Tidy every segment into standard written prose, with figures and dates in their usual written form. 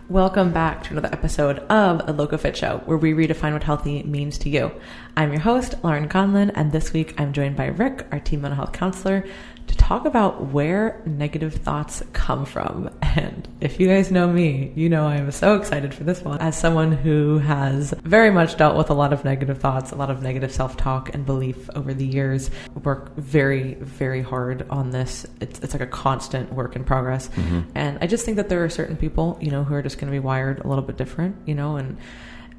Welcome back to another episode of A Loco Fit Show, where we redefine what healthy means to you. I'm your host, Laurin, and this week I'm joined by Rick, our team mental health counselor, to talk about where negative thoughts come from. And if you guys know me, you know I'm so excited for this one. As someone who has very much dealt with a lot of negative thoughts, a lot of negative self-talk and belief over the years, work very, very hard on this. It's like a constant work in progress. And I just think that there are certain people, who are just going to be wired a little bit different, and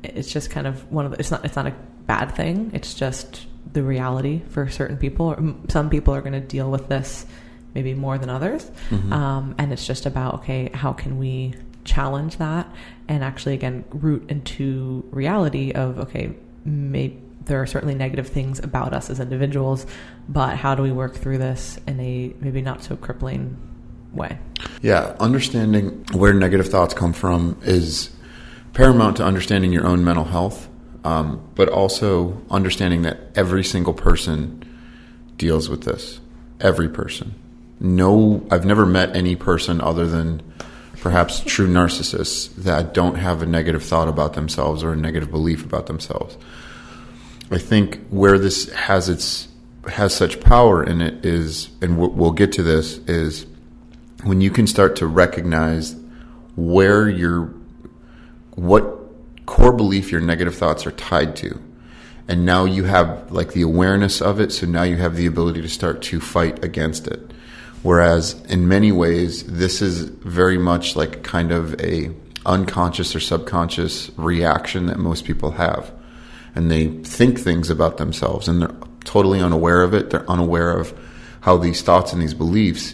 it's just kind of it's not a bad thing. It's just the reality for certain people. Some people are going to deal with this maybe more than others. And it's just about, okay, how can we challenge that and actually, again, root into reality of, okay, maybe there are certainly negative things about us as individuals, but how do we work through this in a maybe not so crippling way? Yeah, understanding where negative thoughts come from is paramount to understanding your own mental health. But also understanding that every single person deals with this. Every person. No, I've never met any person other than perhaps true narcissists that don't have a negative thought about themselves or a negative belief about themselves. I think where this has such power in it is, and we'll get to this, is when you can start to recognize what core belief your negative thoughts are tied to. And now you have like the awareness of it, so now you have the ability to start to fight against it. Whereas in many ways, this is very much like kind of a unconscious or subconscious reaction that most people have. And they think things about themselves and they're totally unaware of it. They're unaware of how these thoughts and these beliefs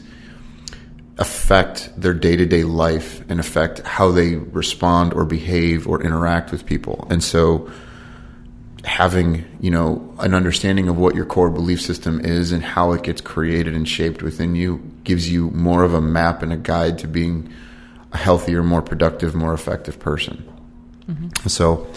affect their day-to-day life and affect how they respond or behave or interact with people. And so having, an understanding of what your core belief system is and how it gets created and shaped within you gives you more of a map and a guide to being a healthier, more productive, more effective person. So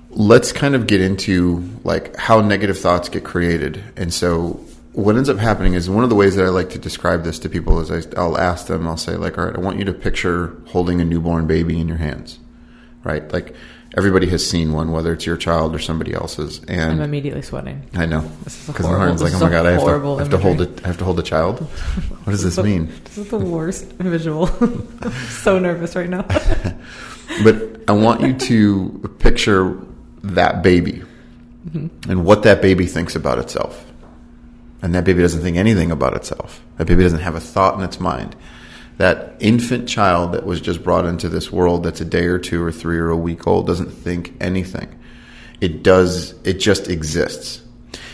let's kind of get into like how negative thoughts get created. And so what ends up happening is, one of the ways that I like to describe this to people is I'll ask them, I'll say like, all right, I want you to picture holding a newborn baby in your hands, right? Like everybody has seen one, whether it's your child or somebody else's. And I'm immediately sweating. I know. Because Lauren's like, oh my God, I have to hold a child. What does this mean? This is the worst visual. I'm so nervous right now. But I want you to picture that baby and what that baby thinks about itself. And that baby doesn't think anything about itself. That baby doesn't have a thought in its mind. That infant child that was just brought into this world that's a day or two or three or a week old doesn't think anything. It just exists.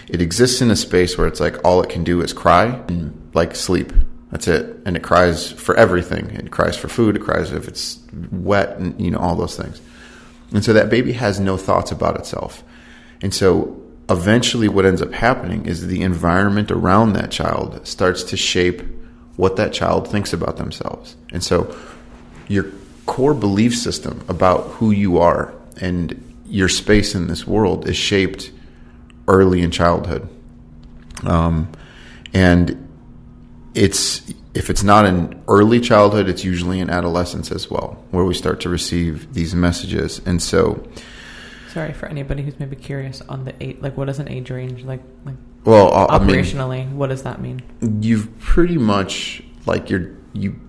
It exists in a space where it's like all it can do is cry and like sleep. That's it. And it cries for everything. It cries for food. It cries if it's wet and all those things. And so that baby has no thoughts about itself. And so eventually what ends up happening is the environment around that child starts to shape what that child thinks about themselves. And so your core belief system about who you are and your space in this world is shaped early in childhood. And if it's not in early childhood, it's usually in adolescence as well, where we start to receive these messages. And so, sorry for anybody who's maybe curious on the age, like what is an age range? Like well, operationally, what does that mean? You've pretty much like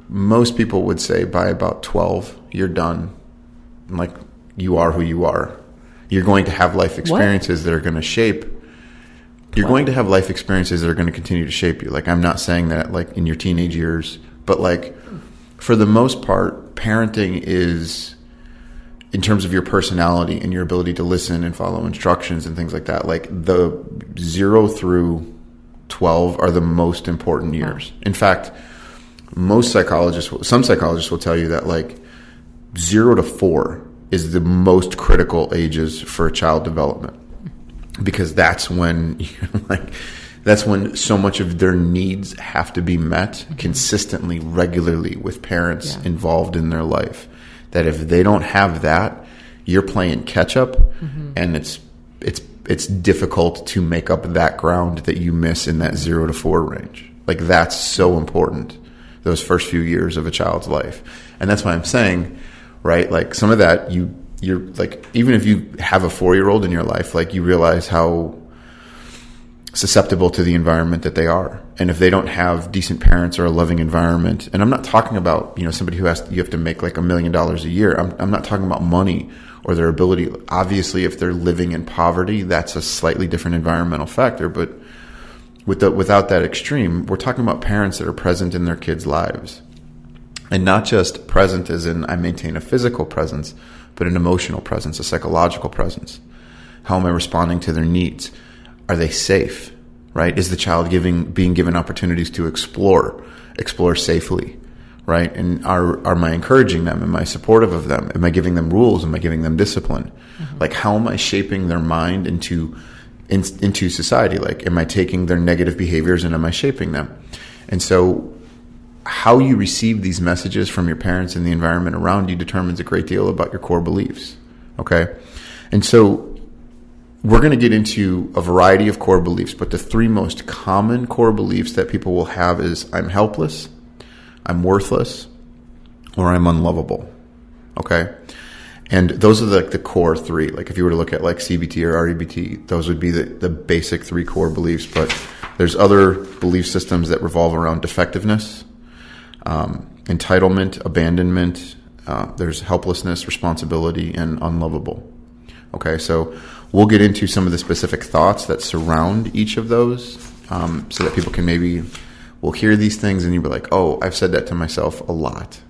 most people would say by about 12, you're done. Like you are who you are. You're going to have life experiences that are going to shape. You're going to have life experiences that are going to continue to shape you. Like I'm not saying that like in your teenage years, but like for the most part, parenting is, in terms of your personality and your ability to listen and follow instructions and things like that, like the 0 through 12 are the most important years. In fact, some psychologists will tell you that like 0 to 4 is the most critical ages for child development, because that's when so much of their needs have to be met consistently, regularly with parents involved in their life. That if they don't have that, you're playing catch up, and it's difficult to make up that ground that you miss in that 0 to 4 range. Like that's so important, those first few years of a child's life. And that's why I'm saying right? Like some of that you're like, even if you have a 4-year-old in your life, like you realize how susceptible to the environment that they are. And if they don't have decent parents or a loving environment, and I'm not talking about, somebody who you have to make like $1 million a year. I'm not talking about money or their ability. Obviously, if they're living in poverty, that's a slightly different environmental factor. But without that extreme, we're talking about parents that are present in their kids' lives. And not just present as in I maintain a physical presence, but an emotional presence, a psychological presence. How am I responding to their needs? Are they safe, right? Is the child being given opportunities to explore safely, right? And are I encouraging them? Am I supportive of them? Am I giving them rules? Am I giving them discipline? Mm-hmm. Like, how am I shaping their mind into society? Like, am I taking their negative behaviors and am I shaping them? And so how you receive these messages from your parents and the environment around you determines a great deal about your core beliefs, okay? And so we're going to get into a variety of core beliefs, but the 3 most common core beliefs that people will have is I'm helpless, I'm worthless, or I'm unlovable, okay? And those are the core 3. Like if you were to look at like CBT or REBT, those would be the basic 3 core beliefs, but there's other belief systems that revolve around defectiveness, entitlement, abandonment, there's helplessness, responsibility, and unlovable. Okay, so we'll get into some of the specific thoughts that surround each of those, so that people can will hear these things and you'll be like, oh, I've said that to myself a lot.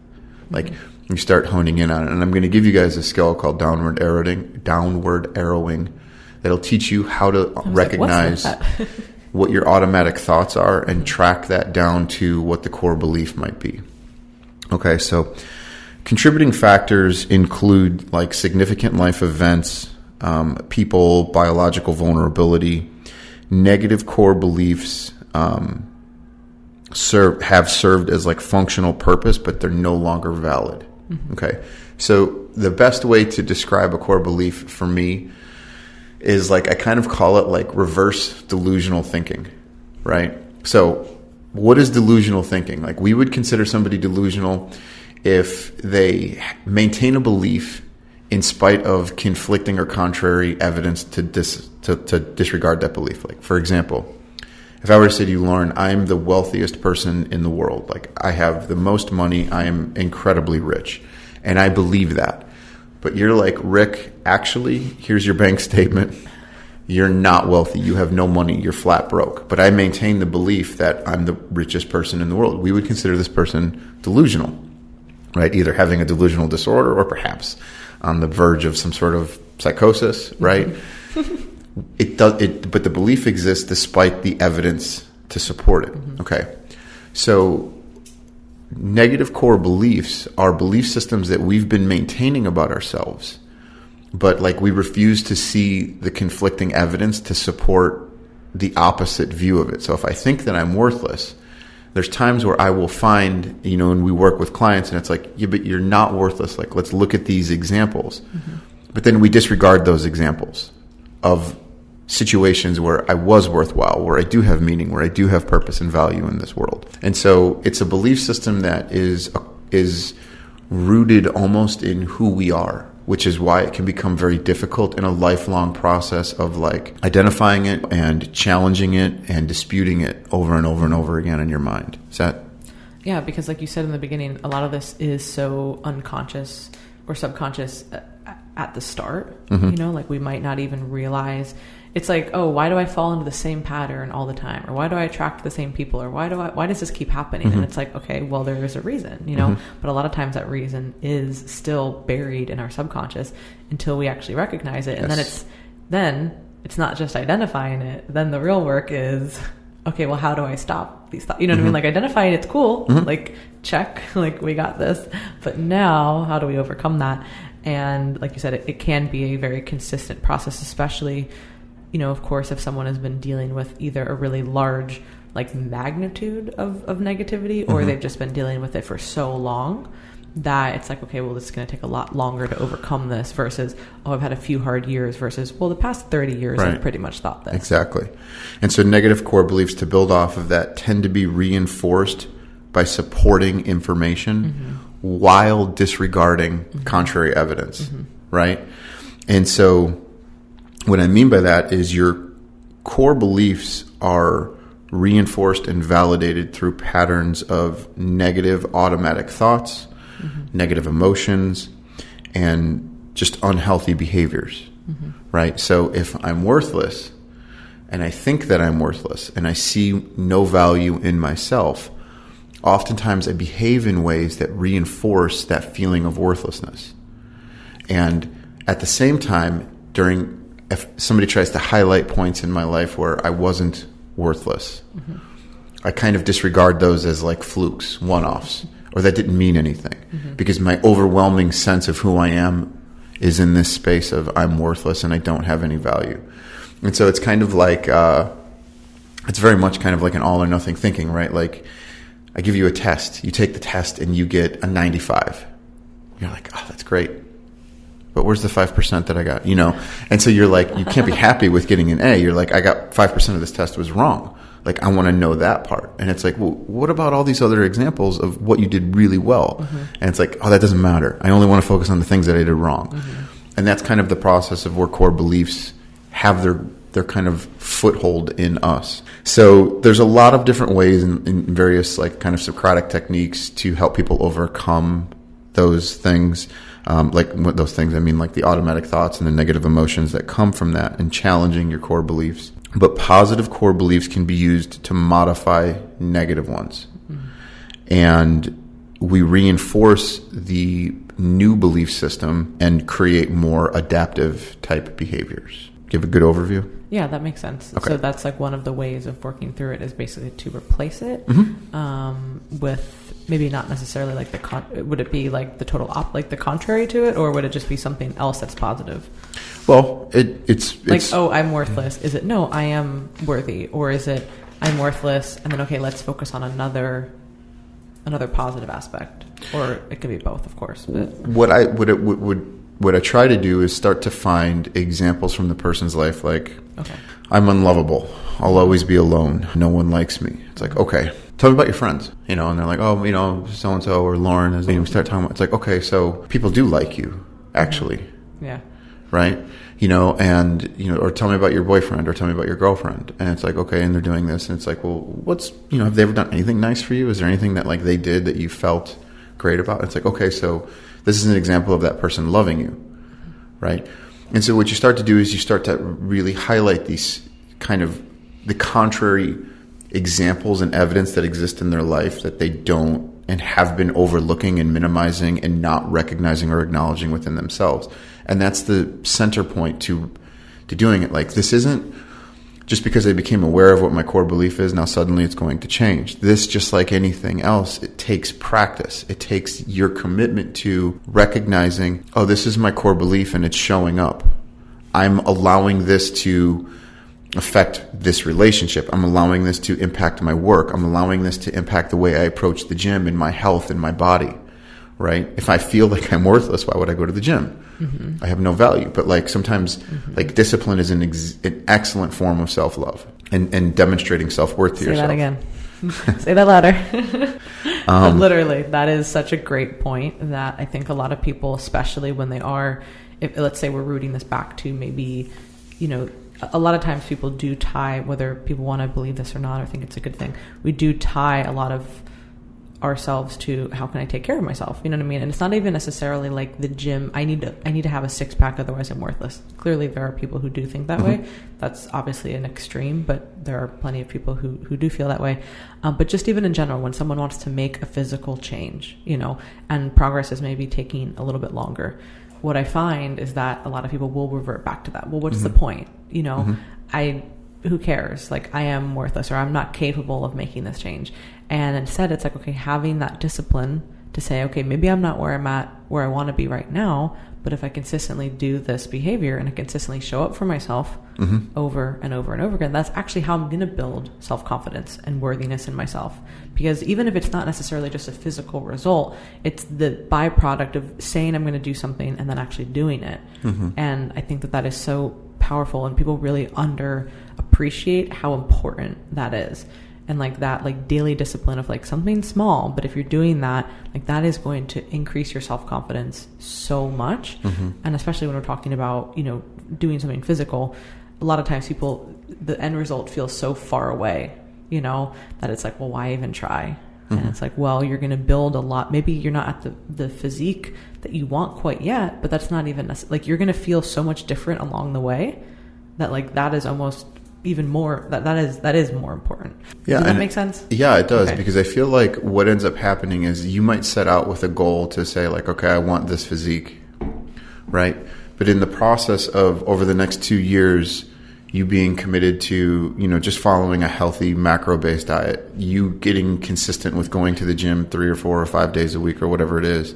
Like you start honing in on it. And I'm going to give you guys a skill called downward arrowing that'll teach you how to recognize what your automatic thoughts are and track that down to what the core belief might be. Okay, so contributing factors include like significant life events, people, biological vulnerability. Negative core beliefs have served as like functional purpose, but they're no longer valid. Mm-hmm. Okay, so the best way to describe a core belief for me is like I kind of call it like reverse delusional thinking, right? So what is delusional thinking? Like we would consider somebody delusional if they maintain a belief in spite of conflicting or contrary evidence to disregard that belief. Like for example, if I were to say to you, Laurin, I'm the wealthiest person in the world. Like I have the most money. I am incredibly rich. And I believe that. But you're like, Rick, actually, here's your bank statement. You're not wealthy. You have no money. You're flat broke. But I maintain the belief that I'm the richest person in the world. We would consider this person delusional, right? Either having a delusional disorder or perhaps on the verge of some sort of psychosis, right? But the belief exists despite the evidence to support it. Mm-hmm. Okay. So negative core beliefs are belief systems that we've been maintaining about ourselves, but like we refuse to see the conflicting evidence to support the opposite view of it. So if I think that I'm worthless, there's times where I will find, and we work with clients and it's like, yeah, but you're not worthless. Like, let's look at these examples. Mm-hmm. But then we disregard those examples of situations where I was worthwhile, where I do have meaning, where I do have purpose and value in this world. And so it's a belief system that is rooted almost in who we are, which is why it can become very difficult in a lifelong process of like identifying it and challenging it and disputing it over and over and over again in your mind. Is that? Yeah, because like you said in the beginning, a lot of this is so unconscious or subconscious at the start. Mm-hmm. Like we might not even realize. It's like, oh, why do I fall into the same pattern all the time? Or why do I attract the same people? Or why does this keep happening? Mm-hmm. And it's like, okay, well, there is a reason, Mm-hmm. But a lot of times that reason is still buried in our subconscious until we actually recognize it. Yes. And then it's not just identifying it. Then the real work is, okay, well, how do I stop these thoughts? You know what I mean? Like identifying it's cool. Mm-hmm. Like check, like we got this. But now how do we overcome that? And like you said, it can be a very consistent process, especially of course, if someone has been dealing with either a really large like magnitude of negativity or mm-hmm. they've just been dealing with it for so long that it's like, okay, well, this is going to take a lot longer to overcome this versus, oh, I've had a few hard years versus, well, the past 30 years right. I've pretty much thought this. Exactly. And so negative core beliefs to build off of that tend to be reinforced by supporting information mm-hmm. while disregarding contrary evidence, right? And so what I mean by that is your core beliefs are reinforced and validated through patterns of negative automatic thoughts, negative emotions, and just unhealthy behaviors, right? So if I'm worthless and I think that I'm worthless and I see no value in myself, oftentimes I behave in ways that reinforce that feeling of worthlessness. And at the same time, if somebody tries to highlight points in my life where I wasn't worthless, I kind of disregard those as like flukes, one-offs, or that didn't mean anything, because my overwhelming sense of who I am is in this space of I'm worthless and I don't have any value. And so it's kind of like, it's very much kind of like an all or nothing thinking, right? Like I give you a test, you take the test and you get a 95. You're like, oh, that's great. But where's the 5% that I got? And so you're like, you can't be happy with getting an A. You're like, I got 5% of this test was wrong. Like, I want to know that part. And it's like, well, what about all these other examples of what you did really well? And it's like, oh, that doesn't matter. I only want to focus on the things that I did wrong. And that's kind of the process of where core beliefs have their kind of foothold in us. So there's a lot of different ways in various like kind of Socratic techniques to help people overcome those things. Like those things, I mean like the automatic thoughts and the negative emotions that come from that and challenging your core beliefs. But positive core beliefs can be used to modify negative ones. And we reinforce the new belief system and create more adaptive type behaviors. Give a good overview? Yeah, that makes sense. Okay. So that's like one of the ways of working through it is basically to replace it with maybe not necessarily like would it be like the total like the contrary to it, or would it just be something else that's positive? Well, it's like, oh, I'm worthless. Is it no, I am worthy, or is it I'm worthless and then okay, let's focus on another positive aspect, or it could be both, of course. But what I try to do is start to find examples from the person's life, like, okay, I'm unlovable. I'll always be alone. No one likes me. It's like, okay, tell me about your friends, and they're like, oh, so-and-so or Laurin. And we start talking about, it's like, okay, so people do like you, actually. Yeah. Right? Or tell me about your boyfriend or tell me about your girlfriend. And it's like, okay, and they're doing this. And it's like, well, have they ever done anything nice for you? Is there anything that like they did that you felt great about? It's like, okay, so this is an example of that person loving you. Right? And so what you start to do is you start to really highlight these kind of the contrary examples and evidence that exist in their life that they don't and have been overlooking and minimizing and not recognizing or acknowledging within themselves. And that's the center point to doing it. Like, this isn't just because I became aware of what my core belief is, now suddenly it's going to change. This, just like anything else, it takes practice. It takes your commitment to recognizing, oh, this is my core belief and it's showing up. I'm allowing this to affect this relationship. I'm allowing this to impact my work. I'm allowing this to impact the way I approach the gym and my health and my body, right? If I feel like I'm worthless, why would I go to the gym? I have no value. But like sometimes like discipline is an excellent form of self-love and demonstrating self-worth to yourself. Say that again. Say that louder. But literally, that is such a great point that I think a lot of people, especially when they are, if let's say we're rooting this back to maybe, a lot of times people do tie, whether people want to believe this or not, or think it's a good thing, we do tie a lot of ourselves to how can I take care of myself, you know what I mean? And it's not even necessarily like the gym, I need to have a six-pack, otherwise I'm worthless. Clearly there are people who do think that way. That's obviously an extreme, but there are plenty of people who do feel that way. But just even in general, when someone wants to make a physical change, and progress is maybe taking a little bit longer, what I find is that a lot of people will revert back to that. Well, what's the point? Who cares? Like, I am worthless, or I'm not capable of making this change. And instead it's like, okay, having that discipline to say, okay, maybe I'm not where I'm at, where I want to be right now, but if I consistently do this behavior and I consistently show up for myself over and over and over again, that's actually how I'm going to build self-confidence and worthiness in myself. Because even if it's not necessarily just a physical result, it's the byproduct of saying I'm going to do something and then actually doing it. And I think that is so powerful, and people really underappreciate how important that is. And like that, like daily discipline of like something small, but if you're doing that, like that is going to increase your self-confidence so much. And especially when we're talking about, doing something physical, a lot of times the end result feels so far away, that it's like, well, why even try? And it's like, well, you're going to build a lot. Maybe you're not at the physique that you want quite yet, but that's not even like, you're going to feel so much different along the way that like, that is almost even more, that is more important. Yeah. Does that make sense? Yeah, it does. Okay. Because I feel like what ends up happening is you might set out with a goal to say like, okay, I want this physique, right? But in the process of over the next 2 years, you being committed to, just following a healthy macro-based diet, you getting consistent with going to the gym 3 or 4 or 5 days a week or whatever it is,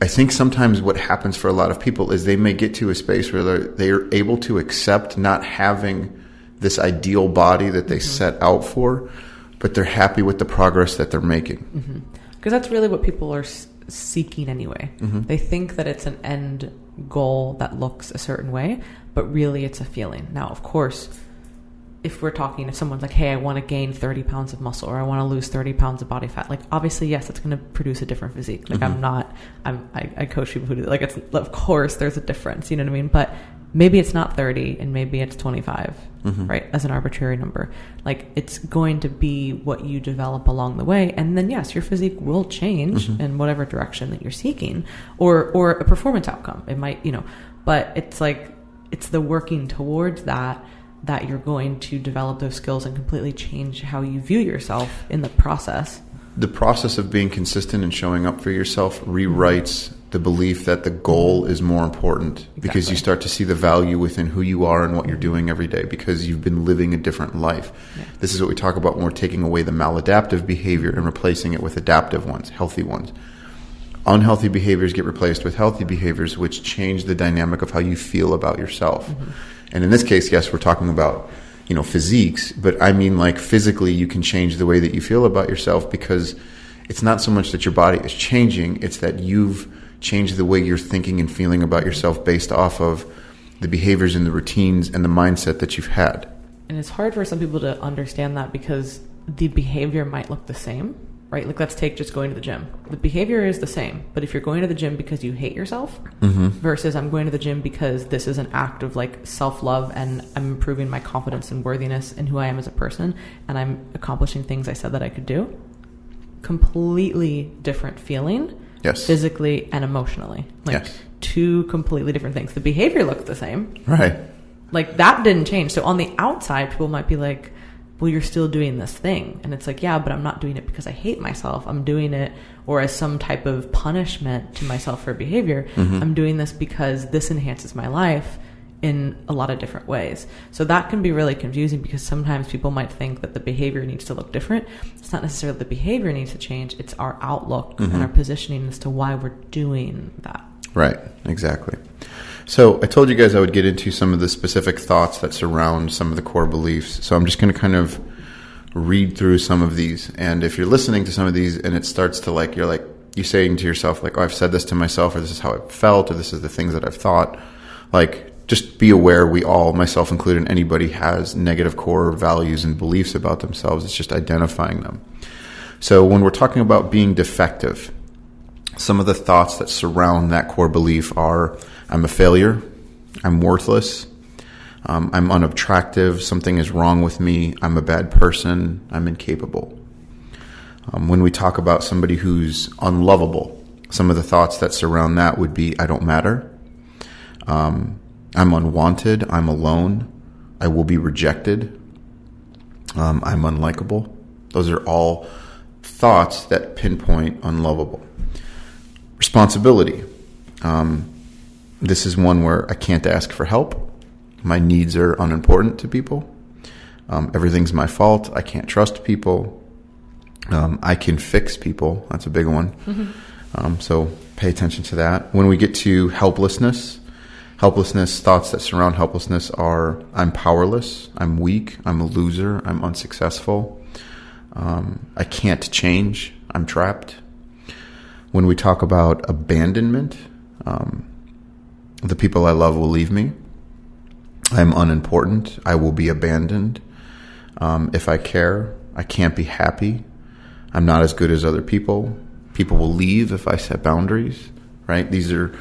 I think sometimes what happens for a lot of people is they may get to a space where they're able to accept not having this ideal body that they set out for, but they're happy with the progress that they're making. Because that's really what people are seeking anyway. They think that it's an end goal that looks a certain way, but really it's a feeling. Now, of course, if someone's like, hey, I want to gain 30 pounds of muscle or I want to lose 30 pounds of body fat, like obviously, yes, it's going to produce a different physique. Like I coach people who do like, it's, of course there's a difference, you know what I mean? But maybe it's not 30 and maybe it's 25, right? As an arbitrary number. Like it's going to be what you develop along the way. And then yes, your physique will change in whatever direction that you're seeking or a performance outcome. It might, but it's like, it's the working towards that you're going to develop those skills and completely change how you view yourself in the process. The process of being consistent and showing up for yourself rewrites the belief that the goal is more important because you start to see the value within who you are and what you're doing every day because you've been living a different life. Yeah. This is what we talk about when we're taking away the maladaptive behavior and replacing it with adaptive ones, healthy ones. Unhealthy behaviors get replaced with healthy behaviors, which change the dynamic of how you feel about yourself. And in this case, yes, we're talking about, physiques, but I mean like physically you can change the way that you feel about yourself because it's not so much that your body is changing, it's that you've changed the way you're thinking and feeling about yourself based off of the behaviors and the routines and the mindset that you've had. And it's hard for some people to understand that because the behavior might look the same, right? Like let's take just going to the gym. The behavior is the same, but if you're going to the gym because you hate yourself versus I'm going to the gym because this is an act of like self-love and I'm improving my confidence and worthiness in who I am as a person and I'm accomplishing things I said that I could do, completely different feeling. Yes. Physically and emotionally. Like two completely different things. The behavior looked the same. Right. Like that didn't change. So on the outside, people might be like, well, you're still doing this thing. And it's like, yeah, but I'm not doing it because I hate myself. I'm doing it or as some type of punishment to myself for behavior. I'm doing this because this enhances my life in a lot of different ways. So that can be really confusing because sometimes people might think that the behavior needs to look different. It's not necessarily the behavior needs to change. It's our outlook and our positioning as to why we're doing that. Right. Exactly. So I told you guys I would get into some of the specific thoughts that surround some of the core beliefs. So I'm just going to kind of read through some of these. And if you're listening to some of these and it starts to like, you're saying to yourself, like, oh, I've said this to myself, or this is how I felt, or this is the things that I've thought, like, just be aware we all, myself included, and anybody has negative core values and beliefs about themselves. It's just identifying them. So when we're talking about being defective, some of the thoughts that surround that core belief are, I'm a failure, I'm worthless, I'm unattractive, something is wrong with me, I'm a bad person, I'm incapable. When we talk about somebody who's unlovable, some of the thoughts that surround that would be, I don't matter, I'm unwanted, I'm alone, I will be rejected, I'm unlikable. Those are all thoughts that pinpoint unlovable. Responsibility. This is one where I can't ask for help. My needs are unimportant to people. Everything's my fault. I can't trust people. I can fix people. That's a big one. So pay attention to that. When we get to helplessness, thoughts that surround helplessness are, I'm powerless, I'm weak, I'm a loser, I'm unsuccessful, I can't change, I'm trapped. When we talk about abandonment, the people I love will leave me, I'm unimportant, I will be abandoned, If I care, I can't be happy. I'm not as good as other people. People will leave if I set boundaries, right? These are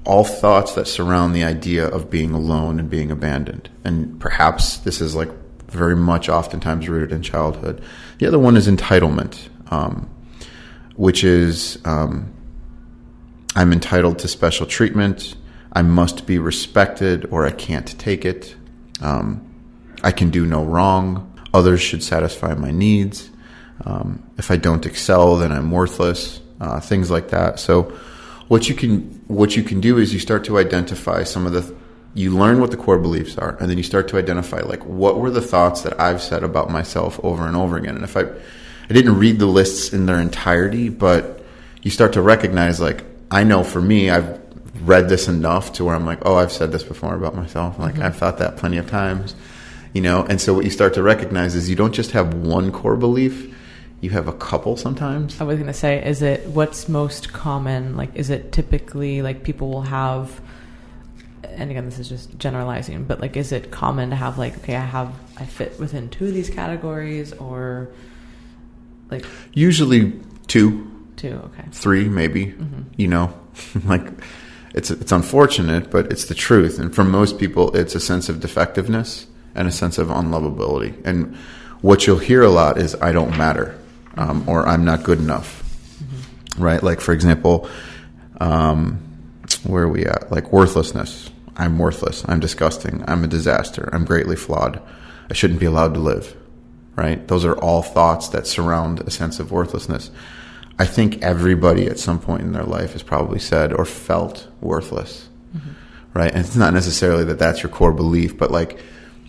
all thoughts that surround the idea of being alone and being abandoned. And perhaps this is like very much oftentimes rooted in childhood. The other one is entitlement, which is I'm entitled to special treatment. I must be respected or I can't take it. I can do no wrong. Others should satisfy my needs. If I don't excel, then I'm worthless. Things like that. So what you can do is you start to identify you learn what the core beliefs are, and then you start to identify like what were the thoughts that I've said about myself over and over again. And if I didn't read the lists in their entirety, but you start to recognize like, I know for me, I've read this enough to where I'm like, oh, I've said this before about myself. Like I've thought that plenty of times, and so what you start to recognize is you don't just have one core belief, you have a couple sometimes. I was going to say, is it what's most common? Like, is it typically like people will have, and again, this is just generalizing, but like, is it common to have like, okay, I fit within two of these categories, or like usually two, okay, three, maybe, like it's unfortunate, but it's the truth. And for most people, it's a sense of defectiveness and a sense of unlovability. And what you'll hear a lot is, I don't matter, or I'm not good enough, right? Like, for example, where are we at? Like worthlessness. I'm worthless. I'm disgusting. I'm a disaster. I'm greatly flawed. I shouldn't be allowed to live, right? Those are all thoughts that surround a sense of worthlessness. I think everybody at some point in their life has probably said or felt worthless, right? And it's not necessarily that that's your core belief, but like,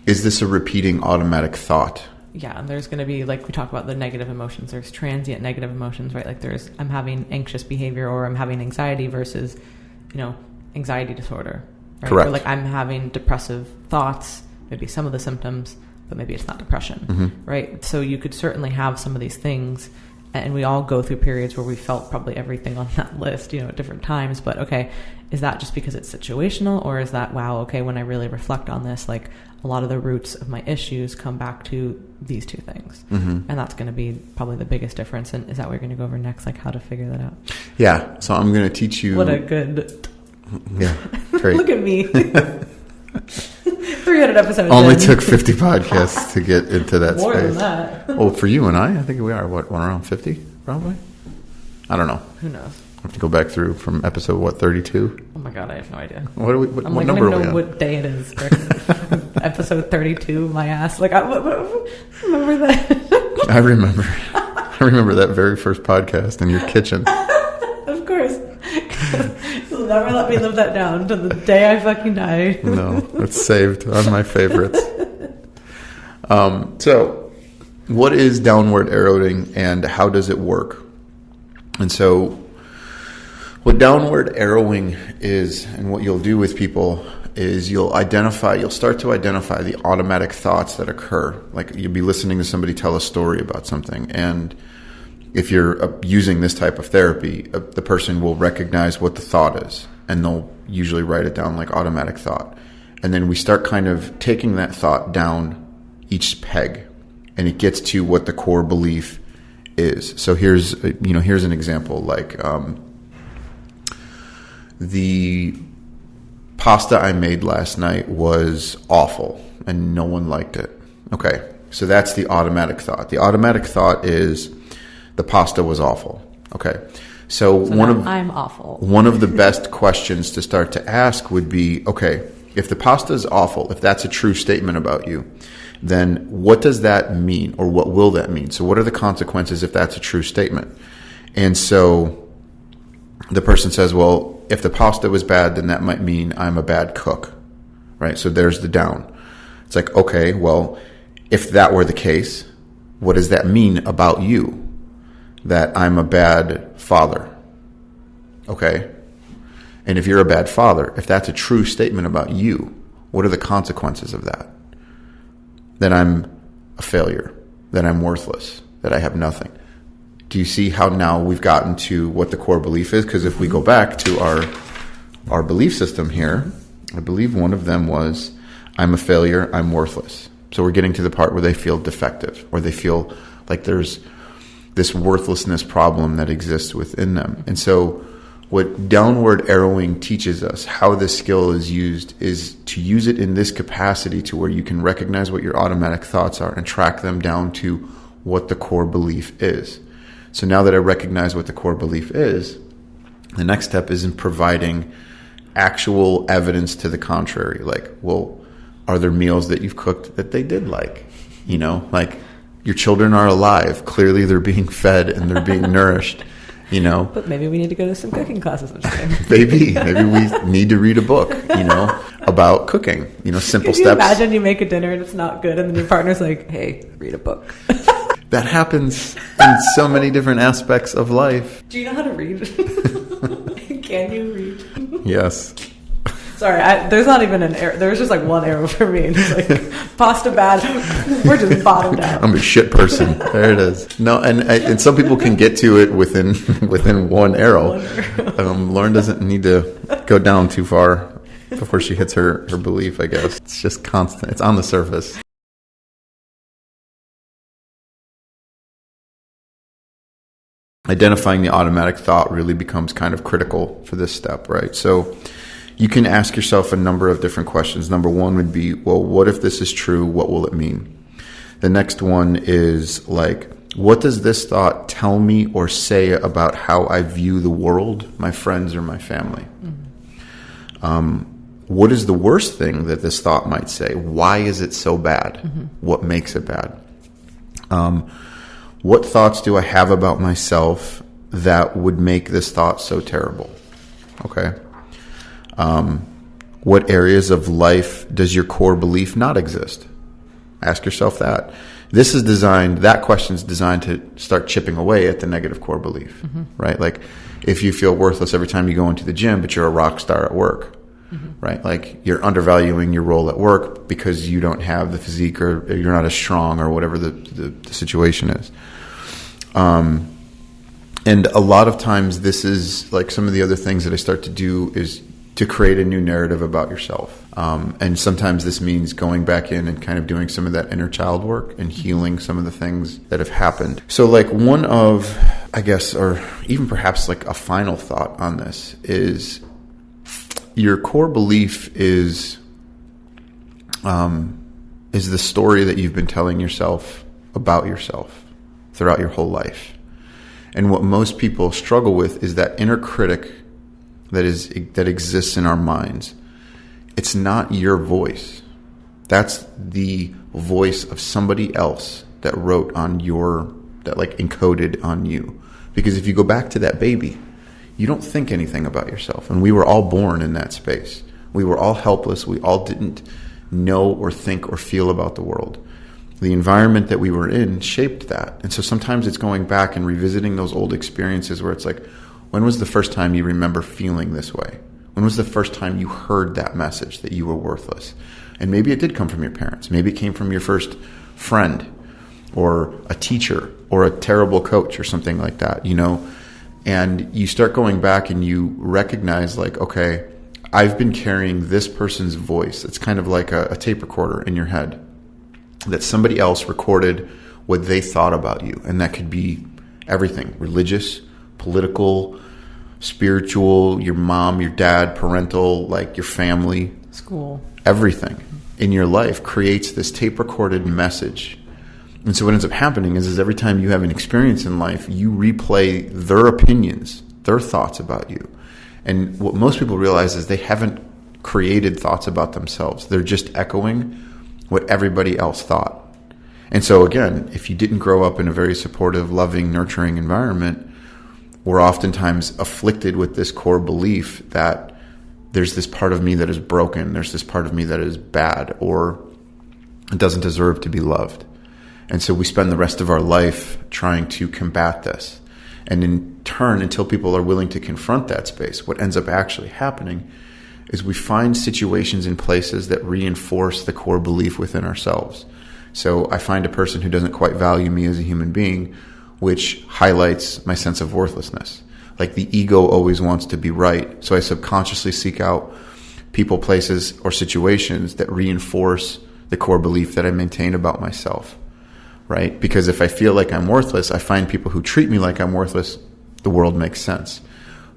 is this a repeating automatic thought? Yeah, and there's going to be, like we talk about the negative emotions, there's transient negative emotions, right? Like I'm having anxious behavior, or I'm having anxiety versus, anxiety disorder, right? Correct. Or like I'm having depressive thoughts, maybe some of the symptoms, but maybe it's not depression, right? So you could certainly have some of these things, and we all go through periods where we felt probably everything on that list, at different times. But okay, is that just because it's situational, or is that, wow, okay, when I really reflect on this, like a lot of the roots of my issues come back to these two things. And that's going to be probably the biggest difference. And is that what you're going to go over next, like how to figure that out? Yeah. So I'm going to teach you. What a good. Yeah. Great. Look at me. 300 episodes. Only took 50 podcasts to get into that More space. than that. Well, for you and I think we are, around 50, probably? I don't know. Who knows? I have to go back through from episode, 32? Oh my God, I have no idea. What number are we on? What day it is. Episode 32, my ass. Like, remember that? I remember that very first podcast in your kitchen. Of course. You'll never let me live that down until the day I fucking die. No, it's saved on my favorites. So, what is downward arrowing and how does it work? And so, what downward arrowing is, and what you'll do with people, is you'll start to identify the automatic thoughts that occur. Like you'll be listening to somebody tell a story about something, and if you're using this type of therapy, the person will recognize what the thought is, and they'll usually write it down like automatic thought. And then we start kind of taking that thought down each peg, and it gets to what the core belief is. So here's an example, like the pasta I made last night was awful and no one liked it. Okay, so that's the automatic thought. The automatic thought is the pasta was awful. Okay, so I'm awful. One of the best questions to start to ask would be, okay, if the pasta is awful, if that's a true statement about you, then what does that mean, or what will that mean? So what are the consequences if that's a true statement? And so the person says, well, if the pasta was bad, then that might mean I'm a bad cook, right? So there's the down. It's like, okay, well, if that were the case, what does that mean about you? That I'm a bad father, okay? And if you're a bad father, if that's a true statement about you, what are the consequences of that? That I'm a failure, that I'm worthless, that I have nothing. Do you see how now we've gotten to what the core belief is? Because if we go back to our belief system here, I believe one of them was, I'm a failure, I'm worthless. So we're getting to the part where they feel defective, or they feel like there's this worthlessness problem that exists within them. And so what downward arrowing teaches us, how this skill is used, is to use it in this capacity to where you can recognize what your automatic thoughts are and track them down to what the core belief is. So now that I recognize what the core belief is, the next step is in providing actual evidence to the contrary. Like, well, are there meals that you've cooked that they did like? You know, like, your children are alive. Clearly they're being fed and they're being nourished, you know. But maybe we need to go to some cooking classes. Maybe we need to read a book, you know, about cooking, you know, simple steps. Can you imagine you make a dinner and it's not good and then your partner's like, hey, read a book. That happens in so many different aspects of life. Do you know how to read? Can you read? Yes. Sorry, there's not even an arrow. There was just like one arrow for me. And it's like, pasta bad. We're just bottomed out. I'm a shit person. There it is. No, and some people can get to it within one arrow. Laurin doesn't need to go down too far before she hits her belief, I guess. It's just constant. It's on the surface. Identifying the automatic thought really becomes kind of critical for this step, right? So you can ask yourself a number of different questions. Number one would be, well, what if this is true? What will it mean? The next one is like, what does this thought tell me or say about how I view the world, my friends, or my family? Mm-hmm. What is the worst thing that this thought might say? Why is it so bad? Mm-hmm. What makes it bad? What thoughts do I have about myself that would make this thought so terrible? Okay. What areas of life does your core belief not exist? Ask yourself that. That question is designed to start chipping away at the negative core belief, mm-hmm. right? Like, if you feel worthless every time you go into the gym, but you're a rock star at work, mm-hmm. right? Like, you're undervaluing your role at work because you don't have the physique, or you're not as strong, or whatever the situation is. And a lot of times this is like some of the other things that I start to do is to create a new narrative about yourself. And sometimes this means going back in and kind of doing some of that inner child work and healing some of the things that have happened. So like one of, I guess, or even perhaps like a final thought on this is your core belief is the story that you've been telling yourself about yourself throughout your whole life. And what most people struggle with is that inner critic that exists in our minds. It's not your voice. That's the voice of somebody else that wrote on that like encoded on you. Because if you go back to that baby, you don't think anything about yourself. And we were all born in that space. We were all helpless. We all didn't know or think or feel about the world. The environment that we were in shaped that. And so sometimes it's going back and revisiting those old experiences where it's like, when was the first time you remember feeling this way? When was the first time you heard that message that you were worthless? And maybe it did come from your parents. Maybe it came from your first friend or a teacher or a terrible coach or something like that, you know? And you start going back and you recognize like, okay, I've been carrying this person's voice. It's kind of like a tape recorder in your head that somebody else recorded what they thought about you. And that could be everything: religious, political, spiritual, your mom, your dad, parental, like your family, school, everything in your life creates this tape recorded message. And so what ends up happening is every time you have an experience in life, you replay their opinions, their thoughts about you. And what most people realize is they haven't created thoughts about themselves. They're just echoing what everybody else thought. And so again, if you didn't grow up in a very supportive, loving, nurturing environment, we're oftentimes afflicted with this core belief that there's this part of me that is broken, there's this part of me that is bad, or it doesn't deserve to be loved. And so we spend the rest of our life trying to combat this. And in turn, until people are willing to confront that space, what ends up actually happening is we find situations and places that reinforce the core belief within ourselves. So I find a person who doesn't quite value me as a human being, which highlights my sense of worthlessness. Like the ego always wants to be right. So I subconsciously seek out people, places, or situations that reinforce the core belief that I maintain about myself, right? Because if I feel like I'm worthless, I find people who treat me like I'm worthless, the world makes sense.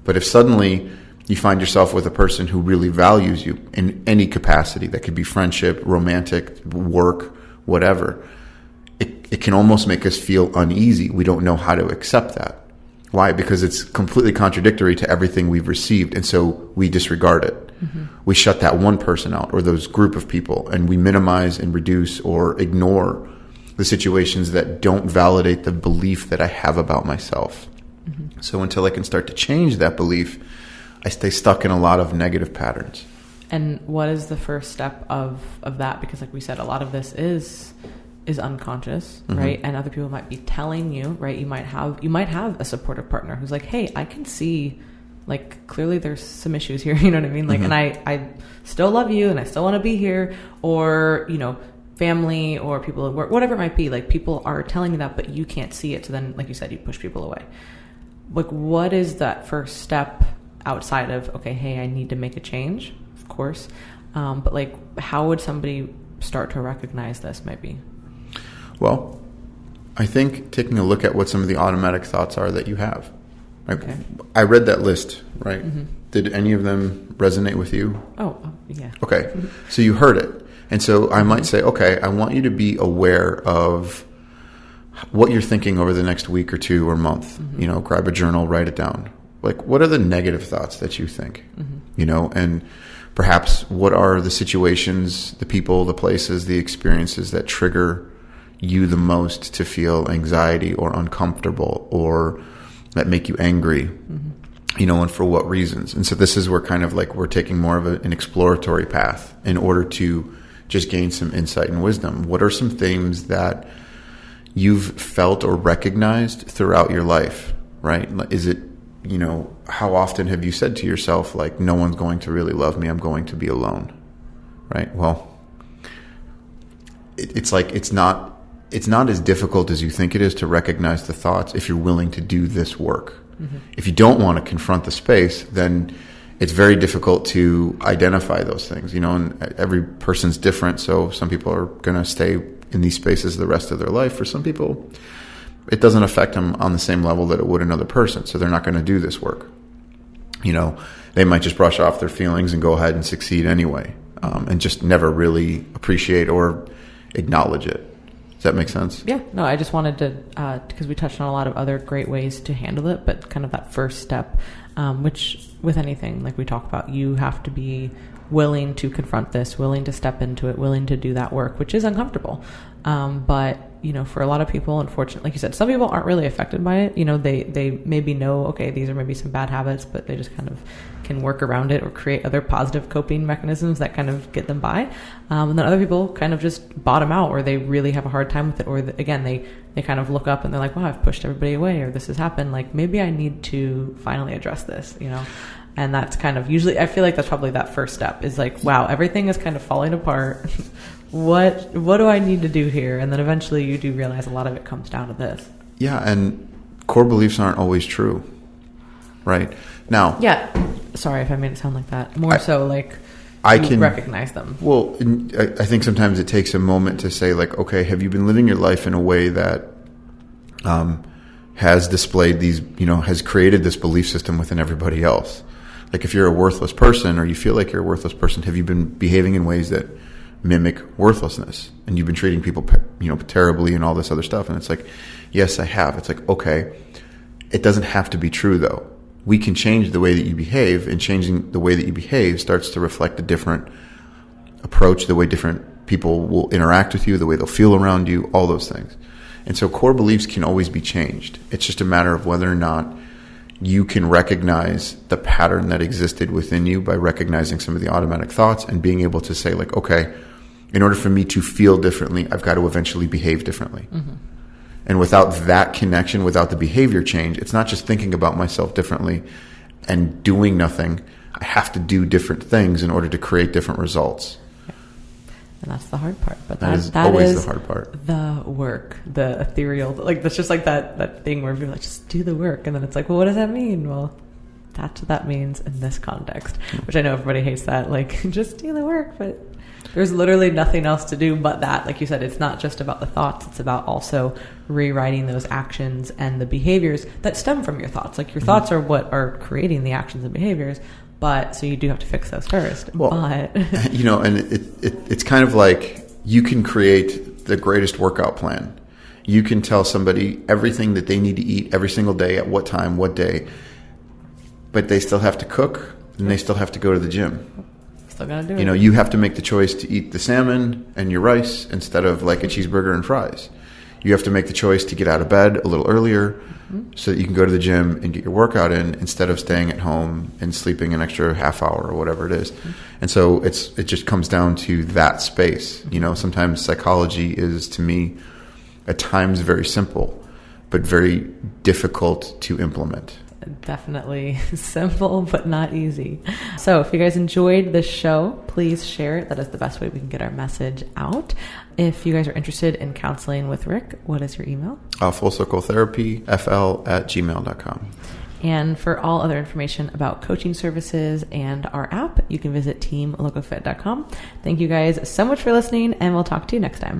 But if suddenly you find yourself with a person who really values you in any capacity, that could be friendship, romantic, work, whatever, it can almost make us feel uneasy. We don't know how to accept that. Why? Because it's completely contradictory to everything we've received, and so we disregard it. Mm-hmm. We shut that one person out or those group of people, and we minimize and reduce or ignore the situations that don't validate the belief that I have about myself. Mm-hmm. So until I can start to change that belief, I stay stuck in a lot of negative patterns. And what is the first step of that? Because like we said, a lot of this is unconscious, mm-hmm. right? And other people might be telling you, right? You might have a supportive partner who's like, hey, I can see, like, clearly there's some issues here, you know what I mean? Like, mm-hmm. and I still love you and I still want to be here, or, you know, family or people at work, whatever it might be, like people are telling you that, but you can't see it. So then, like you said, you push people away. Like, what is that first step outside of, okay, hey, I need to make a change, of course. But like, how would somebody start to recognize this maybe? Well, I think taking a look at what some of the automatic thoughts are that you have. Okay. I read that list, right? Mm-hmm. Did any of them resonate with you? Oh yeah. Okay. So you heard it. And so I might say, okay, I want you to be aware of what you're thinking over the next week or two or month. Mm-hmm. You know, grab a journal, write it down. Like, what are the negative thoughts that you think? Mm-hmm. You know, and perhaps what are the situations, the people, the places, the experiences that trigger you the most to feel anxiety or uncomfortable or that make you angry, mm-hmm. you know, and for what reasons. And so this is where kind of like we're taking more of an exploratory path in order to just gain some insight and wisdom. What are some things that you've felt or recognized throughout your life, right? Is it, you know, how often have you said to yourself, like, no one's going to really love me, I'm going to be alone, right? Well, it's like it's not as difficult as you think it is to recognize the thoughts if you're willing to do this work. Mm-hmm. If you don't want to confront the space, then it's very difficult to identify those things, you know, and every person's different. So some people are going to stay in these spaces the rest of their life. For some people, it doesn't affect them on the same level that it would another person. So they're not going to do this work. You know, they might just brush off their feelings and go ahead and succeed anyway, and just never really appreciate or acknowledge it. Does that make sense? Yeah. No, I just wanted to, because we touched on a lot of other great ways to handle it, but kind of that first step, which with anything, like we talk about, you have to be willing to confront this, willing to step into it, willing to do that work, which is uncomfortable. But, you know, for a lot of people, unfortunately, like you said, some people aren't really affected by it. You know, they maybe know, okay, these are maybe some bad habits, but they just kind of can work around it or create other positive coping mechanisms that kind of get them by. And then other people kind of just bottom out, or they really have a hard time with it. Or again, they kind of look up and they're like, wow, I've pushed everybody away, or this has happened. Like, maybe I need to finally address this, you know? And that's kind of usually, I feel like that's probably that first step is like, wow, everything is kind of falling apart. What do I need to do here? And then eventually you do realize a lot of it comes down to this. Yeah. And core beliefs aren't always true. Right. Now. Yeah. Sorry if I made it sound like that. More so like I can recognize them. Well, I think sometimes it takes a moment to say, like, okay, have you been living your life in a way that has displayed these, you know, has created this belief system within everybody else? Like, if you're a worthless person, or you feel like you're a worthless person, have you been behaving in ways that mimic worthlessness? And you've been treating people, you know, terribly and all this other stuff. And it's like, yes, I have. It's like, okay, it doesn't have to be true though. We can change the way that you behave, and changing the way that you behave starts to reflect a different approach, the way different people will interact with you, the way they'll feel around you, all those things. And so core beliefs can always be changed. It's just a matter of whether or not you can recognize the pattern that existed within you by recognizing some of the automatic thoughts and being able to say, like, okay, in order for me to feel differently, I've got to eventually behave differently. Mm-hmm. And without that connection, without the behavior change, it's not just thinking about myself differently and doing nothing. I have to do different things in order to create different results. Yeah. And that's the hard part. But that is always the hard part. The work, the ethereal, like, that's just like that thing where you're like, just do the work. And then it's like, well, what does that mean? Well, That's what that means in this context, which I know everybody hates that. Like, just do the work, but there's literally nothing else to do but that. Like you said, it's not just about the thoughts. It's about also rewriting those actions and the behaviors that stem from your thoughts. Like, your thoughts are what are creating the actions and behaviors. But so you do have to fix those first. Well, but and it's kind of like, you can create the greatest workout plan. You can tell somebody everything that they need to eat every single day, at what time, what day, but they still have to cook and they still have to go to the gym. Still gotta do it. You have to make the choice to eat the salmon and your rice instead of like a cheeseburger and fries. You have to make the choice to get out of bed a little earlier so that you can go to the gym and get your workout in instead of staying at home and sleeping an extra half hour or whatever it is. And so it just comes down to that space. Sometimes psychology is, to me, at times very simple, but very difficult to implement. Definitely simple, but not easy. So if you guys enjoyed this show, please share it. That is the best way we can get our message out. If you guys are interested in counseling with Rick, what is your email? FullCircleTherapyFL@gmail.com. And for all other information about coaching services and our app, you can visit teamlocofit.com. Thank you guys so much for listening, and we'll talk to you next time.